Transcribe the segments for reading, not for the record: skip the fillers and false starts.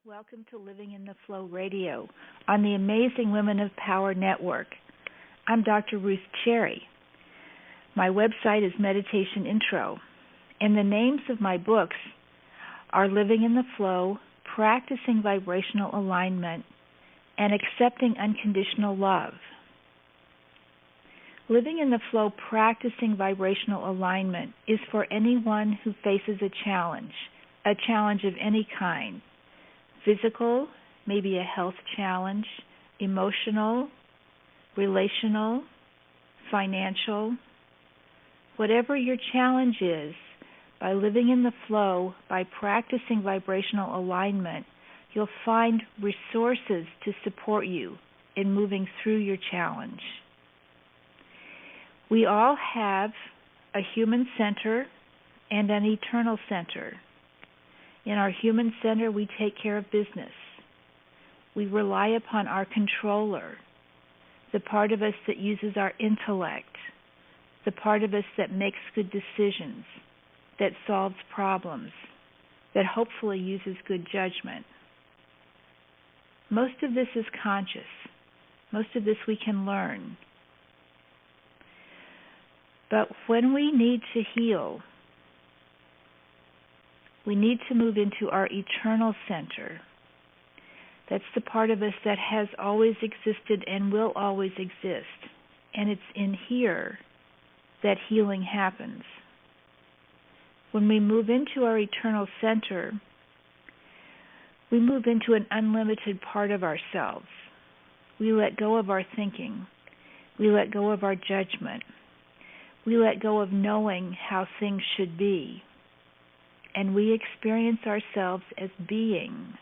Welcome to Living in the Flow Radio on the Amazing Women of Power Network. I'm Dr. Ruth Cherry. My website is Meditation Intro, and the names of my books are Living in the Flow, Practicing Vibrational Alignment, and Accepting Unconditional Love. Living in the Flow, Practicing Vibrational Alignment is for anyone who faces a challenge of any kind. Physical, maybe a health challenge, emotional, relational, financial. Whatever your challenge is, by living in the flow, by practicing vibrational alignment, you'll find resources to support you in moving through your challenge. We all have a human center and an eternal center. In our human center, we take care of business. We rely upon our controller, the part of us that uses our intellect, the part of us that makes good decisions, that solves problems, that hopefully uses good judgment. Most of this is conscious. Most of this we can learn. But when we need to heal, we need to move into our eternal center. That's the part of us that has always existed and will always exist. And it's in here that healing happens. When we move into our eternal center, we move into an unlimited part of ourselves. We let go of our thinking. We let go of our judgment. We let go of knowing how things should be. And we experience ourselves as being.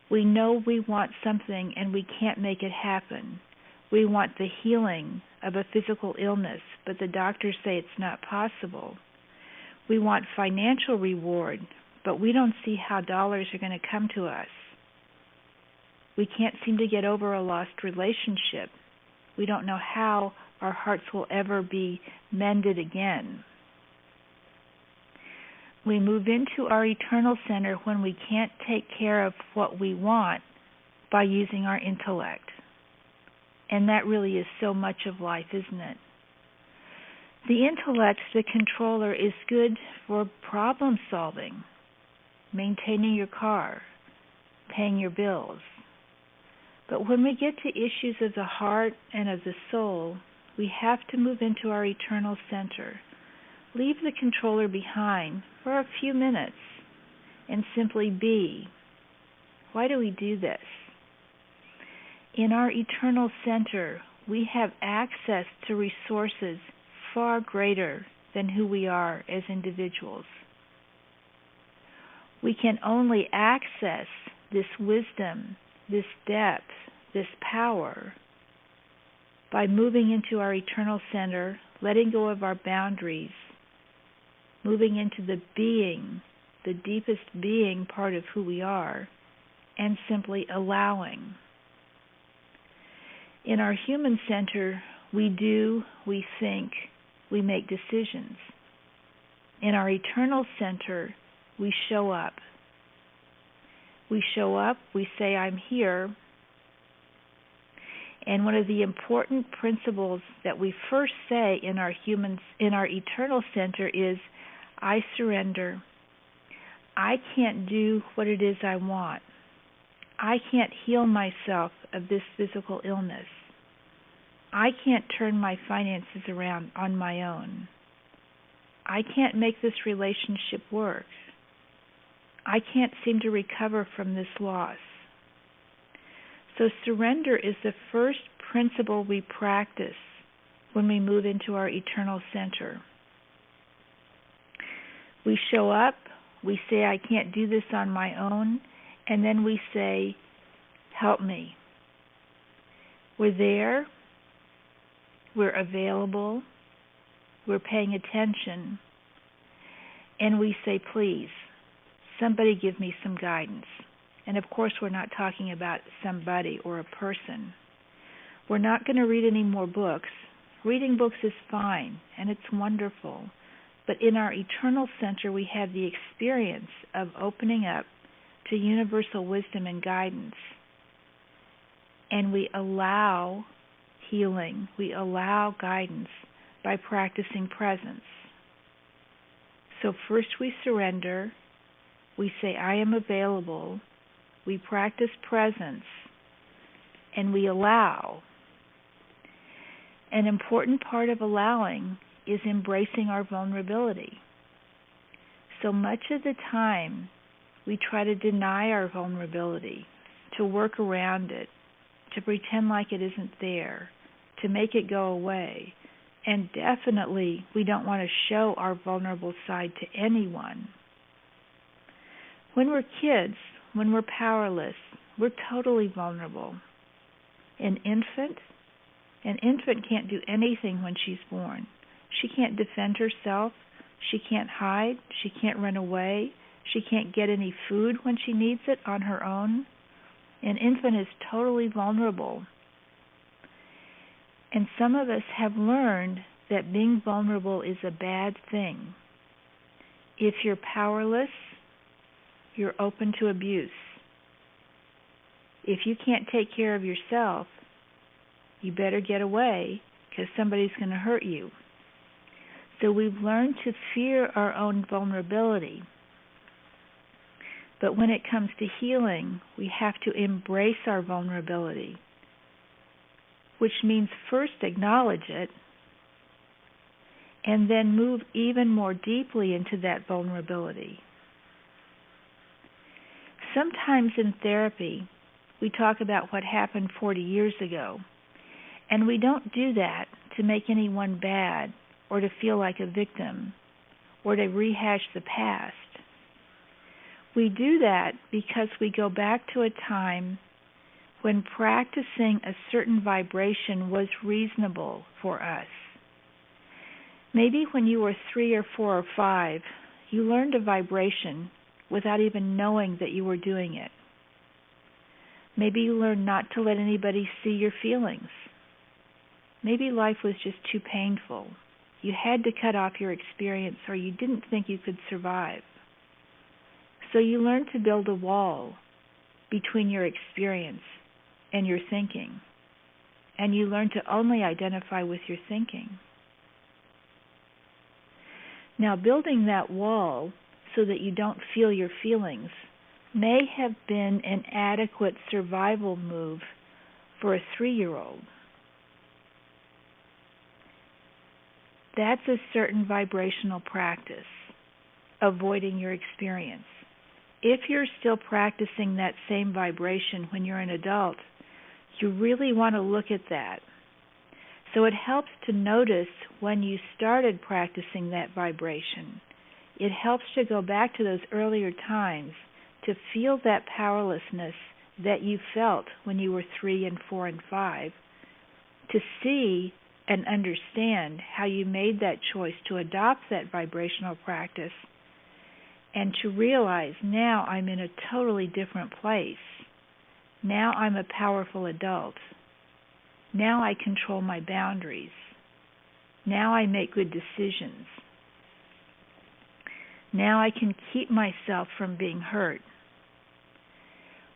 We know we want something and we can't make it happen. We want the healing of a physical illness, but the doctors say it's not possible. We want financial reward, but we don't see how dollars are going to come to us. We can't seem to get over a lost relationship. We don't know how our hearts will ever be mended again. We move into our eternal center when we can't take care of what we want by using our intellect. And that really is so much of life, isn't it? The intellect, the controller, is good for problem solving, maintaining your car, paying your bills. But when we get to issues of the heart and of the soul, we have to move into our eternal center. Leave the controller behind for a few minutes and simply be. Why do we do this? In our eternal center, we have access to resources far greater than who we are as individuals. We can only access this wisdom, this depth, this power by moving into our eternal center, letting go of our boundaries, moving into the being, the deepest being part of who we are, and simply allowing. In our human center, we do, we think, we make decisions. In our eternal center, we show up. We show up, we say, I'm here. And one of the important principles that we first say in our eternal center is, I surrender. I can't do what it is I want. I can't heal myself of this physical illness. I can't turn my finances around on my own. I can't make this relationship work. I can't seem to recover from this loss. So surrender is the first principle we practice when we move into our eternal center. We show up, we say, I can't do this on my own, and then we say, help me. We're there, we're available, we're paying attention, and we say, please, somebody give me some guidance. And of course, we're not talking about somebody or a person. We're not going to read any more books. Reading books is fine, and it's wonderful. But in our eternal center, we have the experience of opening up, to universal wisdom and guidance, and we allow healing, we allow guidance by practicing presence. So first we surrender, we say, I am available, we practice presence, and we allow. An important part of allowing is embracing our vulnerability. So much of the time, we try to deny our vulnerability, to work around it, to pretend like it isn't there, to make it go away. And definitely, we don't want to show our vulnerable side to anyone. When we're kids, when we're powerless, we're totally vulnerable. An infant can't do anything when she's born. She can't defend herself. She can't hide. She can't run away. She can't get any food when she needs it on her own. An infant is totally vulnerable. And some of us have learned that being vulnerable is a bad thing. If you're powerless, you're open to abuse. If you can't take care of yourself, you better get away because somebody's going to hurt you. So we've learned to fear our own vulnerability. But when it comes to healing, we have to embrace our vulnerability, which means first acknowledge it and then move even more deeply into that vulnerability. Sometimes in therapy, we talk about what happened 40 years ago, and we don't do that to make anyone bad or to feel like a victim or to rehash the past. We do that because we go back to a time when practicing a certain vibration was reasonable for us. Maybe when you were 3 or 4 or 5, you learned a vibration without even knowing that you were doing it. Maybe you learned not to let anybody see your feelings. Maybe life was just too painful. You had to cut off your experience or you didn't think you could survive. So you learned to build a wall between your experience and your thinking. And you learned to only identify with your thinking. Now, building that wall so that you don't feel your feelings may have been an adequate survival move for a 3-year-old. That's a certain vibrational practice, avoiding your experience. If you're still practicing that same vibration when you're an adult, you really want to look at that. So it helps to notice when you started practicing that vibration. It helps to go back to those earlier times to feel that powerlessness that you felt when you were 3 and 4 and 5, to see and understand how you made that choice to adopt that vibrational practice, and to realize now I'm in a totally different place. Now I'm a powerful adult. Now I control my boundaries. Now I make good decisions. Now I can keep myself from being hurt.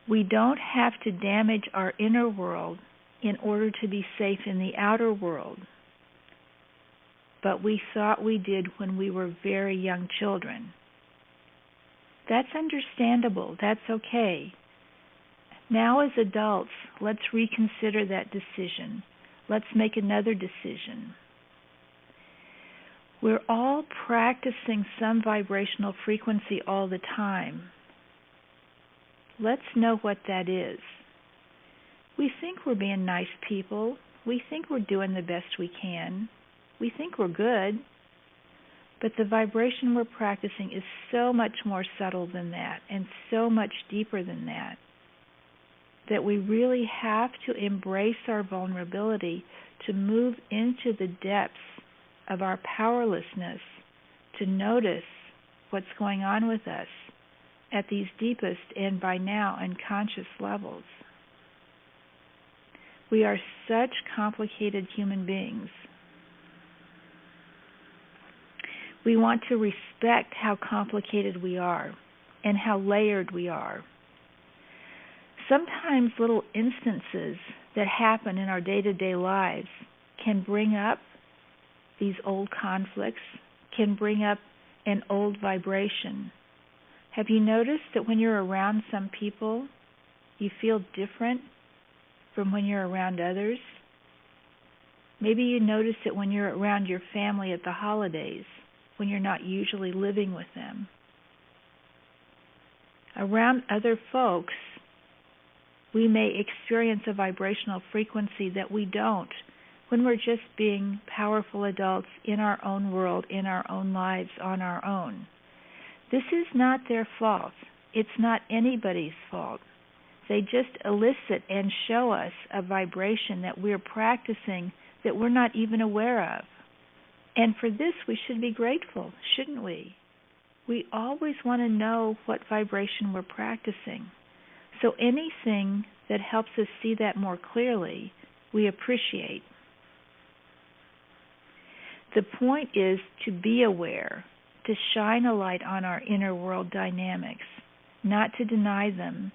We don't have to damage our inner world in order to be safe in the outer world. But we thought we did when we were very young children. That's understandable. That's okay. Now as adults, let's reconsider that decision. Let's make another decision. We're all practicing some vibrational frequency all the time. Let's know what that is. We think we're being nice people. We think we're doing the best we can. We think we're good. But the vibration we're practicing is so much more subtle than that and so much deeper than that, that we really have to embrace our vulnerability to move into the depths of our powerlessness, to notice what's going on with us at these deepest and by now unconscious levels. We are such complicated human beings. We want to respect how complicated we are and how layered we are sometimes little instances that happen in our day-to-day lives can bring up these old conflicts, can bring up an old vibration. Have you noticed that when you're around some people, you feel different from when you're around others? Maybe you notice it when you're around your family at the holidays, when you're not usually living with them. Around other folks, we may experience a vibrational frequency that we don't when we're just being powerful adults in our own world, in our own lives, on our own. This is not their fault. It's not anybody's fault. They just elicit and show us a vibration that we're practicing that we're not even aware of. And for this, we should be grateful, shouldn't we? We always want to know what vibration we're practicing. So anything that helps us see that more clearly, we appreciate. The point is to be aware, to shine a light on our inner world dynamics, not to deny them,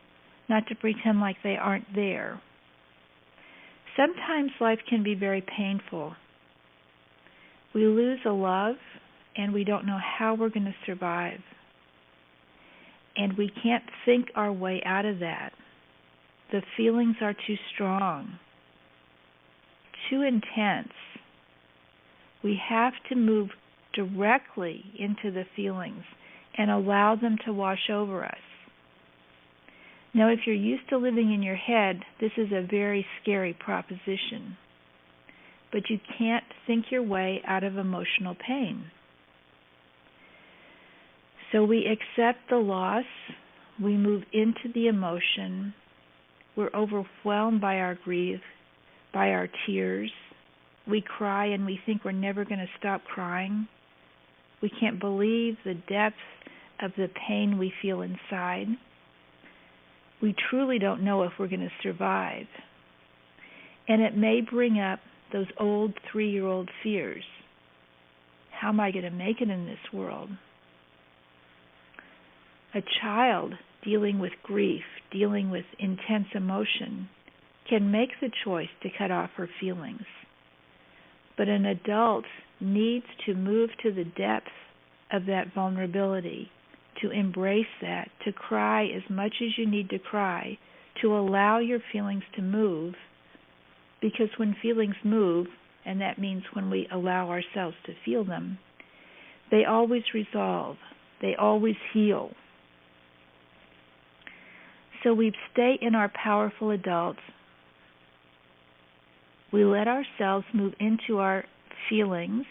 not to pretend like they aren't there. Sometimes life can be very painful. We lose a love, and we don't know how we're going to survive. And we can't think our way out of that. The feelings are too strong, too intense. We have to move directly into the feelings and allow them to wash over us. Now, if you're used to living in your head, this is a very scary proposition. But you can't think your way out of emotional pain. So we accept the loss, we move into the emotion, we're overwhelmed by our grief, by our tears. We cry and we think we're never going to stop crying. We can't believe the depth of the pain we feel inside. We truly don't know if we're going to survive. And it may bring up those old 3-year-old fears. How am I going to make it in this world? A child dealing with grief, dealing with intense emotion, can make the choice to cut off her feelings. But an adult needs to move to the depth of that vulnerability, to embrace that, to cry as much as you need to cry, to allow your feelings to move, because when feelings move, and that means when we allow ourselves to feel them, they always resolve, they always heal. So we stay in our powerful adults. We let ourselves move into our feelings.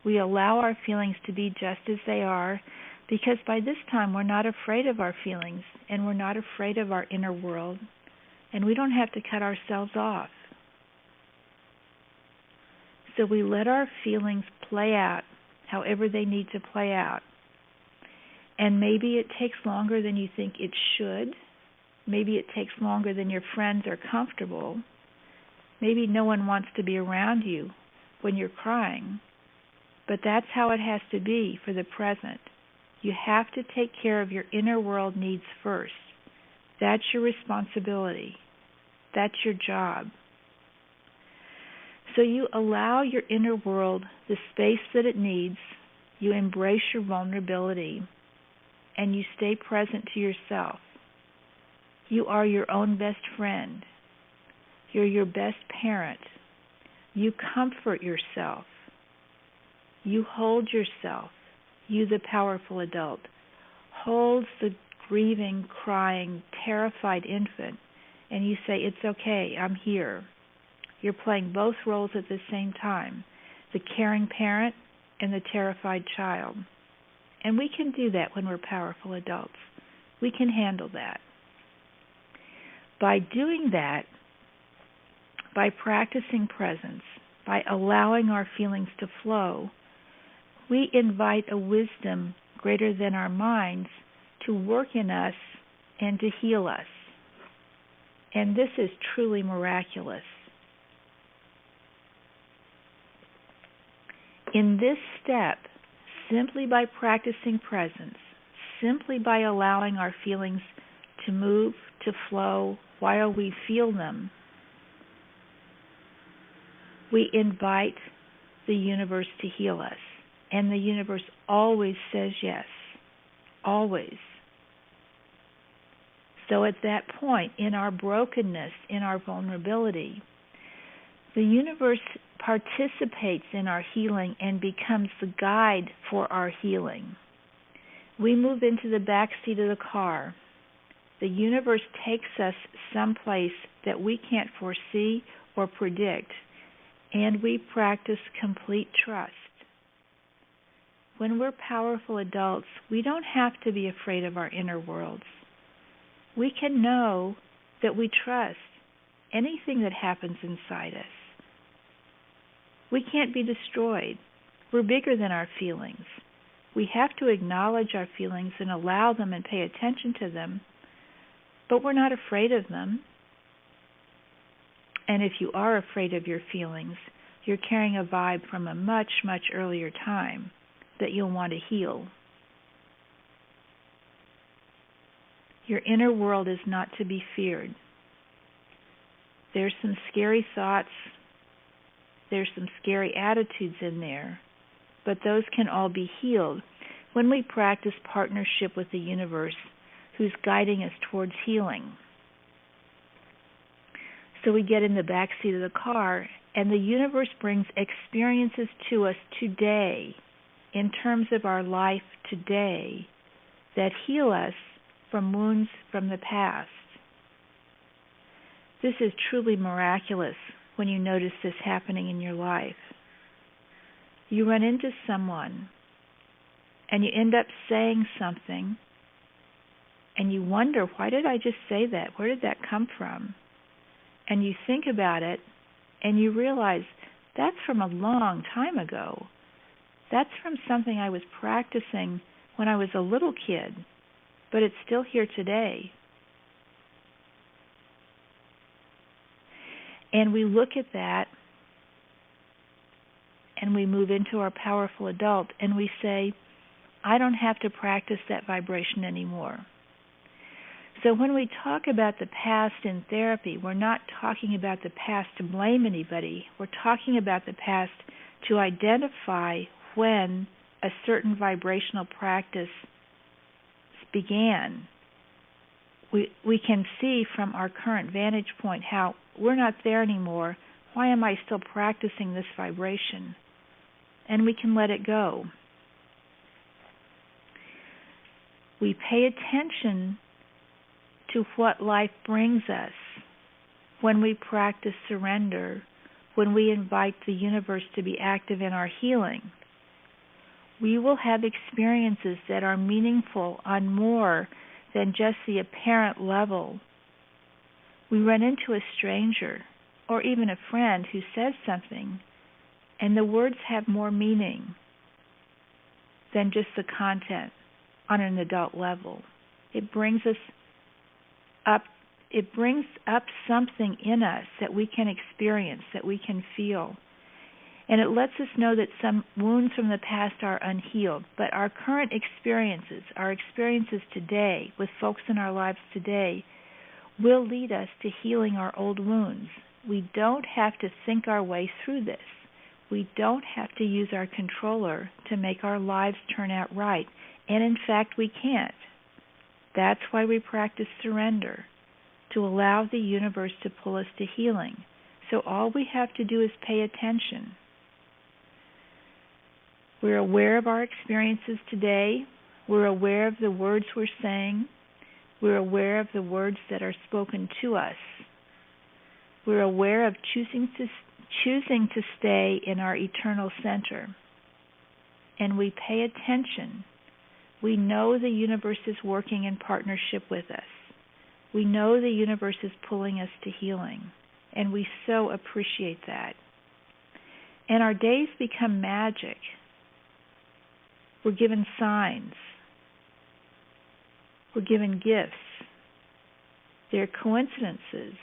We allow our feelings to be just as they are, because by this time we're not afraid of our feelings, and we're not afraid of our inner world, and we don't have to cut ourselves off. So we let our feelings play out however they need to play out. And maybe it takes longer than you think it should. Maybe it takes longer than your friends are comfortable. Maybe no one wants to be around you when you're crying. But that's how it has to be for the present. You have to take care of your inner world needs first. That's your responsibility. That's your job. So you allow your inner world the space that it needs. You embrace your vulnerability, and you stay present to yourself. You are your own best friend. You're your best parent. You comfort yourself. You hold yourself. You, the powerful adult, holds the grieving, crying, terrified infant, and you say, "It's okay, I'm here." You're playing both roles at the same time, the caring parent and the terrified child. And we can do that when we're powerful adults. We can handle that. By doing that, by practicing presence, by allowing our feelings to flow, we invite a wisdom greater than our minds to work in us and to heal us. And this is truly miraculous. In this step, simply by practicing presence, simply by allowing our feelings to move, to flow while we feel them. We invite the universe to heal us, and the universe always says yes, always. So at that point, in our brokenness, in our vulnerability, the universe participates in our healing and becomes the guide for our healing. We move into the back seat of the car. The universe takes us someplace that we can't foresee or predict, and we practice complete trust. When we're powerful adults, we don't have to be afraid of our inner worlds. We can know that we trust anything that happens inside us. We can't be destroyed. We're bigger than our feelings. We have to acknowledge our feelings and allow them and pay attention to them, but we're not afraid of them. And if you are afraid of your feelings, you're carrying a vibe from a much, much earlier time that you'll want to heal. Your inner world is not to be feared. There's some scary thoughts, there's some scary attitudes in there, but those can all be healed when we practice partnership with the universe who's guiding us towards healing. So we get in the back seat of the car, and the universe brings experiences to us today, in terms of our life today, that heal us from wounds from the past. This is truly miraculous when you notice this happening in your life. You run into someone, and you end up saying something, and you wonder, why did I just say that? Where did that come from? And you think about it, and you realize that's from a long time ago. That's from something I was practicing when I was a little kid, but it's still here today. And we look at that, and we move into our powerful adult, and we say, I don't have to practice that vibration anymore. So when we talk about the past in therapy, we're not talking about the past to blame anybody. We're talking about the past to identify when a certain vibrational practice began. We can see from our current vantage point how we're not there anymore. Why am I still practicing this vibration? And we can let it go. We pay attention to what life brings us when we practice surrender, when we invite the universe to be active in our healing. We will have experiences that are meaningful on more than just the apparent level. We run into a stranger or even a friend who says something, and the words have more meaning than just the content on an adult level. It brings up something in us that we can experience, that we can feel. And it lets us know that some wounds from the past are unhealed. But our current experiences, our experiences today with folks in our lives today, will lead us to healing our old wounds. We don't have to think our way through this. We don't have to use our controller to make our lives turn out right. And in fact, we can't. That's why we practice surrender, to allow the universe to pull us to healing. So all we have to do is pay attention. We're aware of our experiences today. We're aware of the words we're saying. We're aware of the words that are spoken to us. We're aware of choosing to stay in our eternal center. And we pay attention. We know the universe is working in partnership with us. We know the universe is pulling us to healing. And we so appreciate that. And our days become magic. We're given signs. We're given gifts. There are coincidences.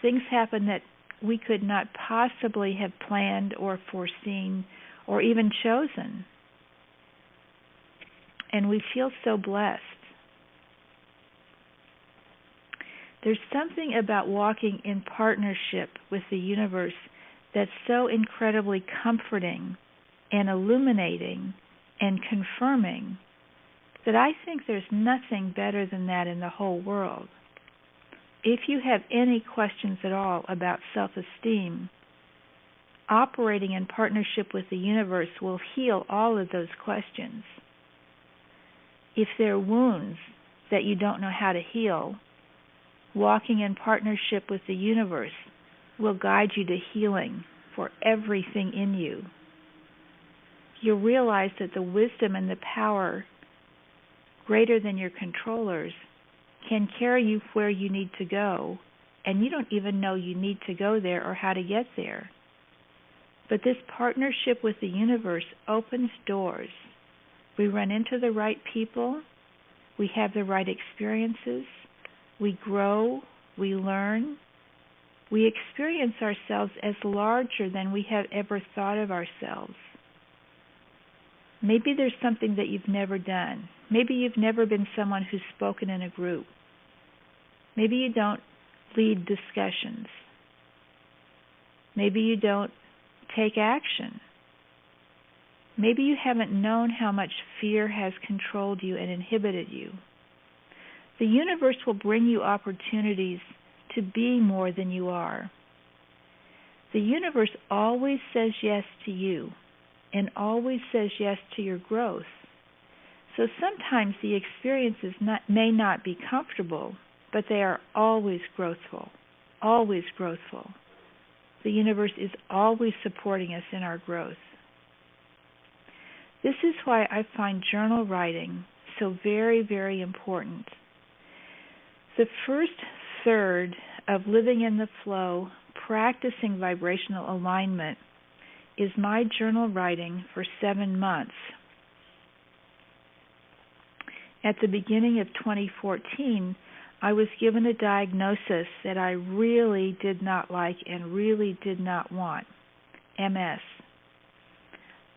Things happen that we could not possibly have planned or foreseen or even chosen. And we feel so blessed. There's something about walking in partnership with the universe that's so incredibly comforting and illuminating and confirming that I think there's nothing better than that in the whole world. If you have any questions at all about self-esteem, operating in partnership with the universe will heal all of those questions. If there are wounds that you don't know how to heal, walking in partnership with the universe will guide you to healing for everything in you. You'll realize that the wisdom and the power greater than your controllers can carry you where you need to go, and you don't even know you need to go there or how to get there. But this partnership with the universe opens doors. We run into the right people, we have the right experiences, we grow, we learn, we experience ourselves as larger than we have ever thought of ourselves. Maybe there's something that you've never done. Maybe you've never been someone who's spoken in a group. Maybe you don't lead discussions. Maybe you don't take action. Maybe you haven't known how much fear has controlled you and inhibited you. The universe will bring you opportunities to be more than you are. The universe always says yes to you and always says yes to your growth. So sometimes the experiences may not be comfortable, but they are always growthful, always growthful. The universe is always supporting us in our growth. This is why I find journal writing so very, very important. The first third of living in the flow, practicing vibrational alignment, is my journal writing for 7 months. At the beginning of 2014, I was given a diagnosis that I really did not like and really did not want, MS.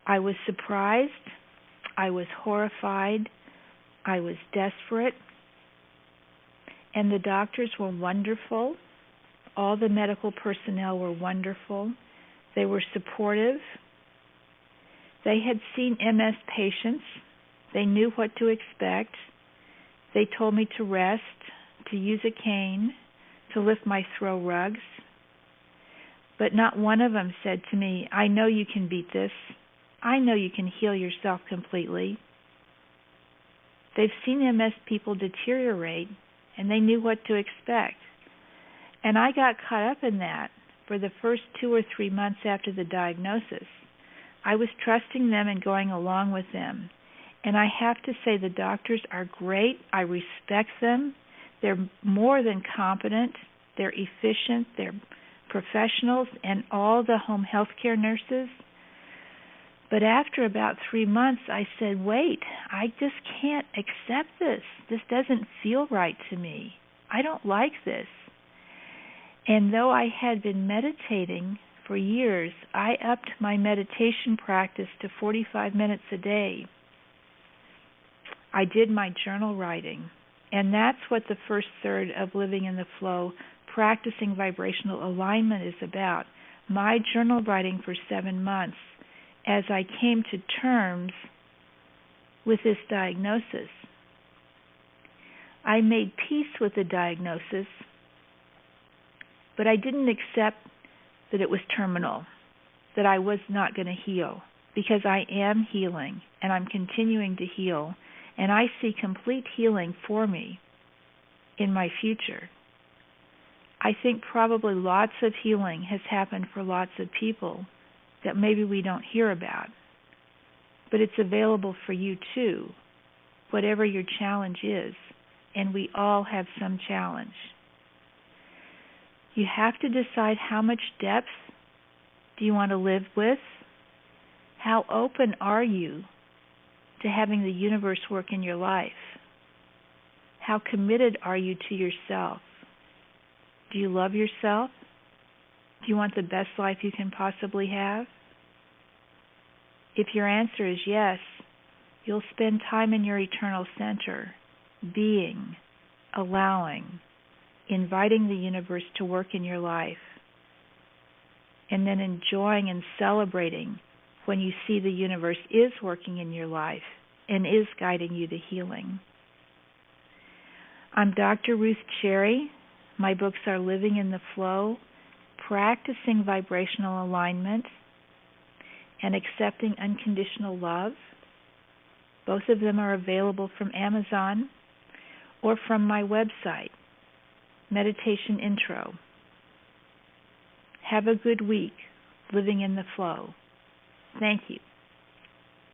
I was surprised, I was horrified, I was desperate, and the doctors were wonderful. All the medical personnel were wonderful. They were supportive. They had seen MS patients. They knew what to expect. They told me to rest, to use a cane, to lift my throw rugs. But not one of them said to me, I know you can beat this. I know you can heal yourself completely. They've seen MS people deteriorate, and they knew what to expect. And I got caught up in that for the first 2 or 3 months after the diagnosis. I was trusting them and going along with them. And I have to say the doctors are great. I respect them. They're more than competent. They're efficient. They're professionals, and all the home health care nurses. But after about 3 months, I said, wait, I just can't accept this. This doesn't feel right to me. I don't like this. And though I had been meditating for years, I upped my meditation practice to 45 minutes a day. I did my journal writing, and that's what the first third of living in the flow, practicing vibrational alignment is about. My journal writing for 7 months as I came to terms with this diagnosis. I made peace with the diagnosis, but I didn't accept that it was terminal, that I was not going to heal, because I am healing, and I'm continuing to heal, and I see complete healing for me in my future. I think probably lots of healing has happened for lots of people that maybe we don't hear about, but it's available for you too, whatever your challenge is, and we all have some challenge. You have to decide how much depth do you want to live with? How open are you to having the universe work in your life? How committed are you to yourself? Do you love yourself? Do you want the best life you can possibly have? If your answer is yes, you'll spend time in your eternal center, being, allowing, inviting the universe to work in your life, and then enjoying and celebrating when you see the universe is working in your life and is guiding you to healing. I'm Dr. Ruth Cherry. My books are Living in the Flow, Practicing Vibrational Alignment, and Accepting Unconditional Love. Both of them are available from Amazon or from my website, Meditation Intro. Have a good week, living in the flow. Thank you.